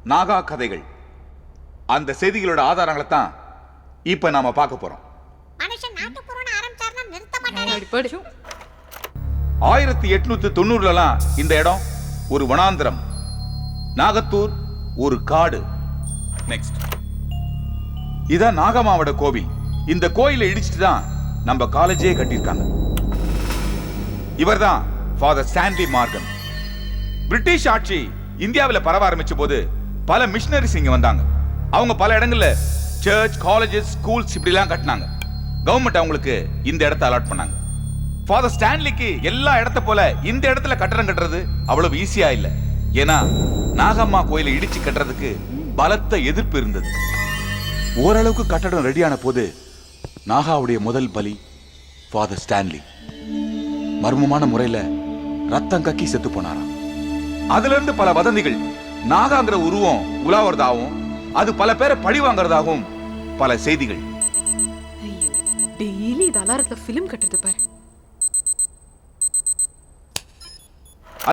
நாகா கதைகள். அந்த செய்திகளோட ஆதாரங்களை தான் இப்ப நாம பார்க்க போறோம். மனுஷன் நாட்டுப்புறம்னு ஆரம்பிச்சாருன்னா நிறுத்த மாட்டாரு. 1890லாம் இந்த இடம் ஒரு வனாந்திரம். நாகத்தூர் ஒரு காடு. நெக்ஸ்ட், இதான் நாகம்மாவோட கோவில். இந்த கோயிலை இடிச்சிட்டு தான் நம்ம காலேஜே கட்டியிருக்காங்க. இவர்தான் ஃபாதர் ஸ்டான்லி மார்கன். பிரிட்டிஷ் ஆட்சி இந்தியாவில் பரவ ஆரம்பிச்ச போது பல மிஷனரிஸ் இங்க வந்தாங்க. அவங்க பல இடங்கள்ல சர்ச், காலேஜஸ், ஸ்கூல்ஸ் இப்படிலாம் கட்டினாங்க. கவர்மெண்ட் அவங்களுக்கு இந்த இடத்தை அலாட் பண்ணாங்க. ஃபாதர் ஸ்டான்லிக்கு எல்லா இடத்த போல இந்த இடத்துல கட்டடம் கட்டுறது அவ்வளவு ஈஸியா இல்ல. ஏன்னா நாகம்மா கோயிலை இடிச்சு கட்டுறதுக்கு பலத்த எதிர்ப்பு இருந்தது. ஓரளவுக்கு கட்டடம் ரெடியான போது நாகாவுடைய முதல் பலி ஃபாதர் ஸ்டான்லி மர்மமான முறையில ரத்தம் கக்கி செத்து போனாராம். அதுல இருந்து பல வதந்திகள் நாகாங்கிற உருவம் உலாவறதாகவும் அது பல பேரை பழி வாங்கறதாகவும் பல செய்திகள். ஐயோ, டெய்லி இது அலாரத்துல ஃபிலிம் கட்டுறது பாரு.